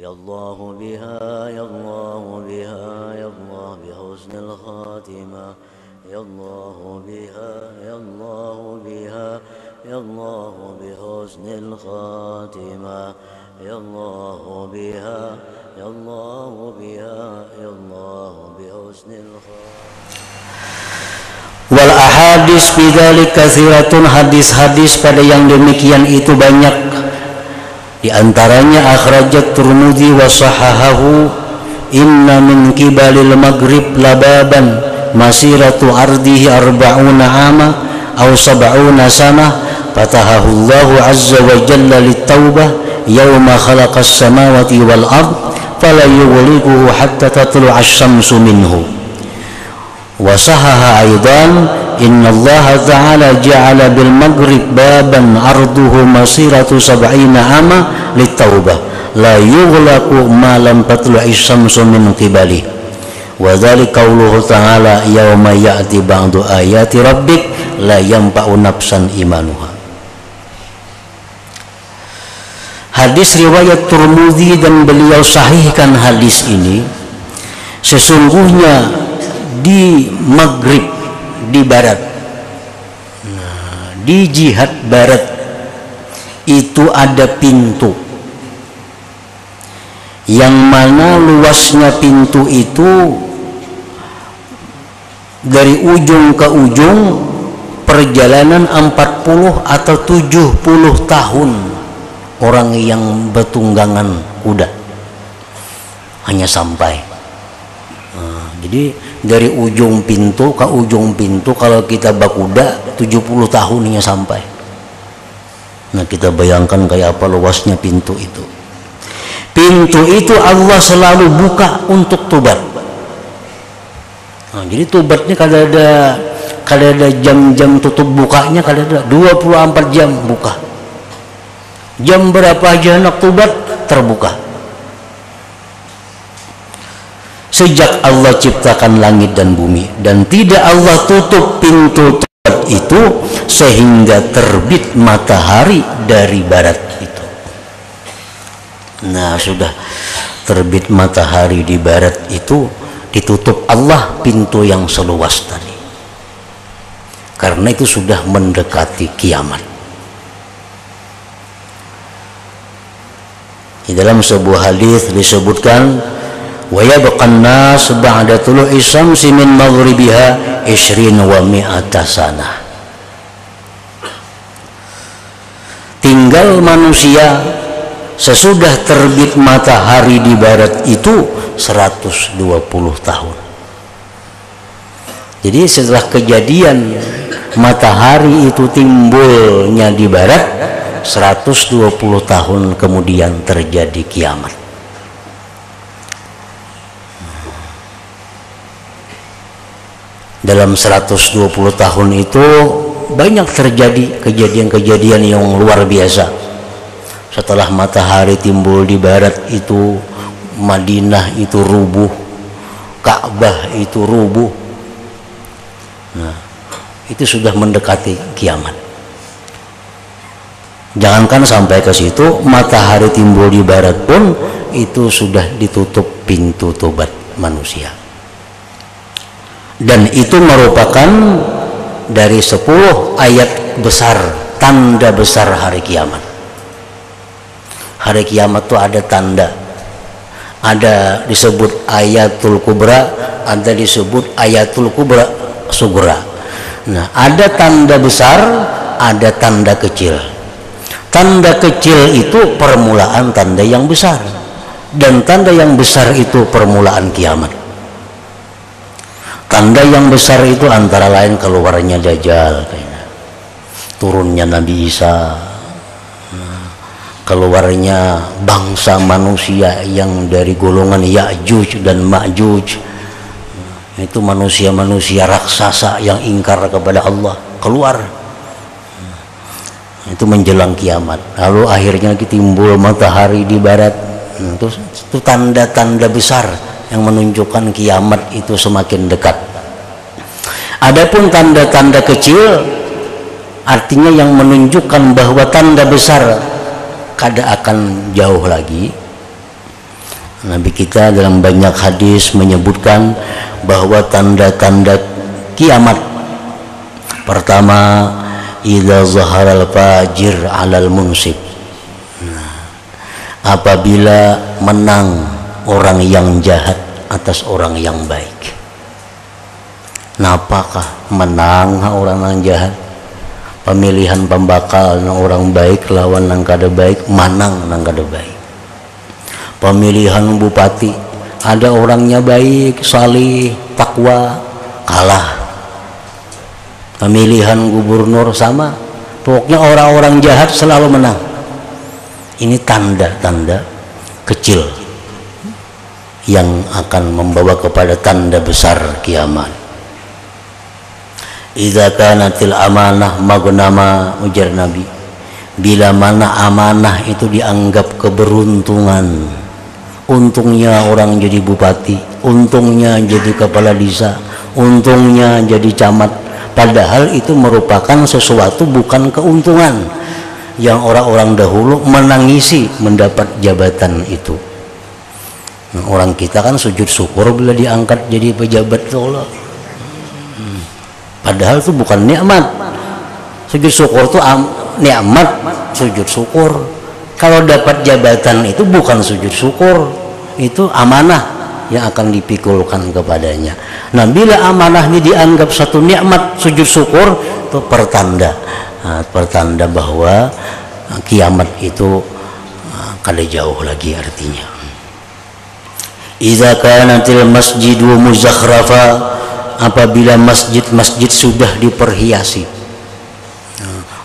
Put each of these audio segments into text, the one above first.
يا الله بها يا الله بها يا الله بحسن الخاتمة يا الله بها يا الله بها يا الله بحسن الخاتمة يا الله بها يا الله بها يا الله بحسن الخاتمة. Wal ahadis bidzalik katsiratun, hadis-hadis pada yang demikian itu banyak. Di antaranya akhrajat Tirmidzi wa sahahahu inna min qibalil maghrib lababan masiratu ardihi arba'una ama aw sab'una sana fatahahu Allahu azza wa jalla lit-taubah yauma khalaqas samawati wal ard fala yughliquhu hatta tatlu'a asy-syamsu minhu. Wa sahaha aidan inna Allah ta'ala ja'ala bil maghrib baban arduhu masiratu sab'ina ama lit-taubah la yughlaqu ma lam tatlu'i asy-syamsu min qibali. Wa dzalika qauluhu ta'ala yauma ya'ti ba'du ayati rabbik la yanfa'u nafsan imanuha. Hadis riwayat Tirmidzi dan beliau sahihkan hadis ini. Sesungguhnya di Maghrib, di barat, di jihad barat itu ada pintu yang mana luasnya pintu itu dari ujung ke ujung perjalanan 40 atau 70 tahun orang yang bertunggangan kuda hanya sampai. Jadi dari ujung pintu ke ujung pintu kalau kita berkuda 70 tahun hanya sampai. Nah, kita bayangkan kayak apa luasnya pintu itu. Pintu itu Allah selalu buka untuk tobat. Nah, jadi tobatnya kalau ada jam-jam tutup bukanya, kalau ada 24 jam buka. Jam berapa aja nak tobat terbuka. Sejak Allah ciptakan langit dan bumi, dan tidak Allah tutup pintu tobat itu sehingga terbit matahari dari barat itu. Nah, sudah terbit matahari di barat itu ditutup Allah pintu yang seluas tadi, karena itu sudah mendekati kiamat. Di dalam sebuah hadis disebutkan wa yabqan nas ba'da tulu'i syamsi min maghribiha 20 wa mi'ata sanah. Tinggal manusia sesudah terbit matahari di barat itu 120 tahun. Jadi setelah kejadian matahari itu timbulnya di barat, 120 tahun kemudian terjadi kiamat. Dalam 120 tahun itu banyak terjadi kejadian-kejadian yang luar biasa. Setelah matahari timbul di barat itu, Madinah itu rubuh, Ka'bah itu rubuh. Nah, itu sudah mendekati kiamat. Jangankan sampai ke situ, matahari timbul di barat pun itu sudah ditutup pintu tobat manusia. Dan itu merupakan dari 10 ayat besar, tanda besar hari kiamat. Hari kiamat itu ada tanda, ada disebut ayatul kubra, ada disebut ayatul kubra sugra. Nah, ada tanda besar, ada tanda kecil. Tanda kecil itu permulaan tanda yang besar, dan tanda yang besar itu permulaan kiamat. Tanda yang besar itu antara lain keluarnya Dajjal, turunnya Nabi Isa, keluarnya bangsa manusia yang dari golongan Ya'juj dan Ma'juj. Itu manusia-manusia raksasa yang ingkar kepada Allah keluar. Itu menjelang kiamat. Lalu akhirnya timbul matahari di barat. Itu tanda-tanda besar yang menunjukkan kiamat itu semakin dekat. Adapun tanda-tanda kecil artinya yang menunjukkan bahwa tanda besar kada akan jauh lagi. Nabi kita dalam banyak hadis menyebutkan bahwa tanda-tanda kiamat pertama, idza zaharal fajir 'alal munsib. Apabila menang orang yang jahat atas orang yang baik. Napakah menang orang yang jahat? Pemilihan pembakal nang orang baik lawan nang kada baik, manang nang kada baik. Pemilihan bupati, ada orangnya baik, salih, takwa, kalah. Pemilihan gubernur sama, pokoknya orang-orang jahat selalu menang. Ini tanda-tanda kecil yang akan membawa kepada tanda besar kiamat. Idza kanatil amanah maghnama, ujar Nabi, bila mana amanah itu dianggap keberuntungan. Untungnya orang jadi bupati, untungnya jadi kepala desa, untungnya jadi camat, padahal itu merupakan sesuatu bukan keuntungan yang orang-orang dahulu menangisi mendapat jabatan itu. Nah, orang kita kan sujud syukur bila diangkat jadi pejabat Allah. Padahal itu bukan nikmat. Sujud syukur itu nikmat, sujud syukur. Kalau dapat jabatan itu bukan sujud syukur, itu amanah yang akan dipikulkan kepadanya. Nah, bila amanah ini dianggap satu nikmat, sujud syukur itu pertanda, pertanda bahwa kiamat itu kada jauh lagi artinya. Idza kanatil masjidu muzakhrafa, apabila masjid-masjid sudah diperhiasi.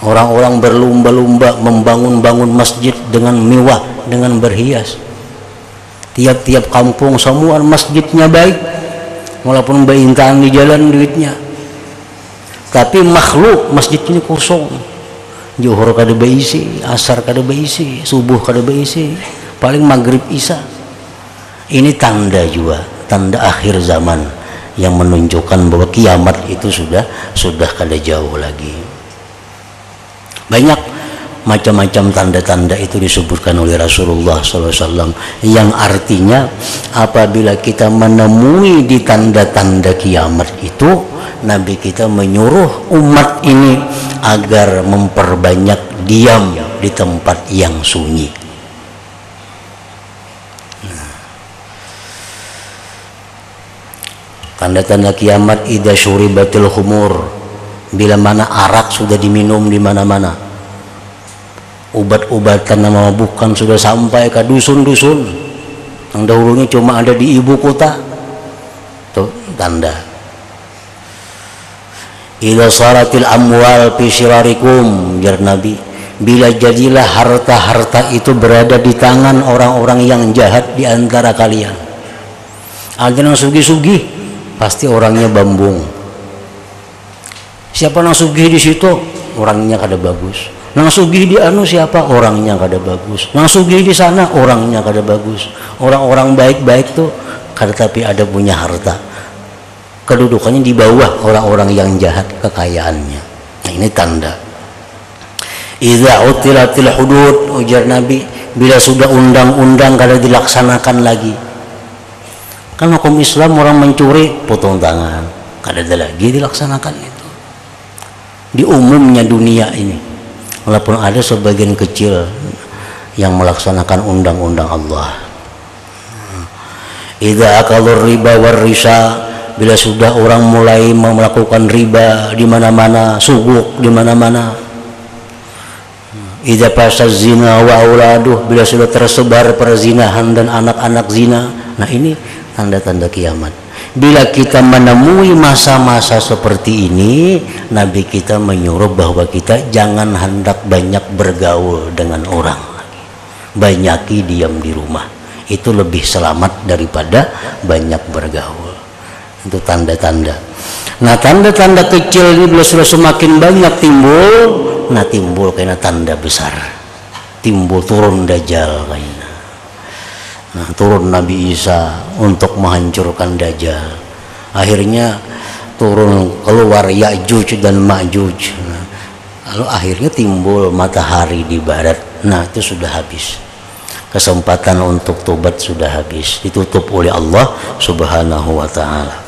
Orang-orang berlomba-lomba membangun-bangun masjid dengan mewah, dengan berhias. Tiap-tiap kampung semua masjidnya baik, walaupun berintaan di jalan duitnya. Tapi makhluk masjid ini kosong. Zuhur kada beisi, asar kada beisi, subuh kada beisi, paling maghrib isya. Ini tanda juga, tanda akhir zaman yang menunjukkan bahwa kiamat itu sudah kada jauh lagi. Banyak macam-macam tanda-tanda itu disebutkan oleh Rasulullah SAW, yang artinya apabila kita menemui di tanda-tanda kiamat itu, Nabi kita menyuruh umat ini agar memperbanyak diam di tempat yang sunyi. Tanda-tanda kiamat, idza syuribatil khumur, bila mana arak sudah diminum di mana-mana, obat-obatan nama bukan sudah sampai ke dusun-dusun yang dahulunya cuma ada di ibu kota, itu tanda. Idza saratil amwal fi syirarikum, jar Nabi, bila jadilah harta-harta itu berada di tangan orang-orang yang jahat di antara kalian. Ada yang sugih-sugih, pasti orangnya bambung. Siapa nang sugih di situ, orangnya kada bagus. Nang sugih di anu siapa, orangnya kada bagus. Nang sugih di sana, orangnya kada bagus. Orang-orang baik-baik tuh kada tapi ada punya harta, kedudukannya di bawah orang-orang yang jahat kekayaannya. Nah, ini tanda. Idza utilatil hudud, ujar Nabi, bila sudah undang-undang kada dilaksanakan lagi. Kan hukum Islam orang mencuri potong tangan, kada ada lagi dilaksanakan itu di umumnya dunia ini, walaupun ada sebagian kecil yang melaksanakan undang-undang Allah. Idza akalur riba war risa, bila sudah orang mulai melakukan riba di mana-mana, suguk di mana-mana. Idza fasaz zina wa auladuh, bila sudah tersebar perzinahan dan anak-anak zina. Nah, ini tanda-tanda kiamat. Bila kita menemui masa-masa seperti ini, Nabi kita menyuruh bahwa kita jangan hendak banyak bergaul dengan orang lagi. Banyaki diam di rumah. Itu lebih selamat daripada banyak bergaul. Itu tanda-tanda. Nah, tanda-tanda kecil ini bila sudah semakin banyak timbul, nah timbul kena tanda besar. Timbul turun Dajjal kayaknya. Nah, turun Nabi Isa untuk menghancurkan Dajjal. Akhirnya turun keluar Ya'juj dan Ma'juj. Nah, lalu akhirnya timbul matahari di barat. Nah, itu sudah habis. kesempatan untuk tobat sudah habis, ditutup oleh Allah Subhanahu wa taala.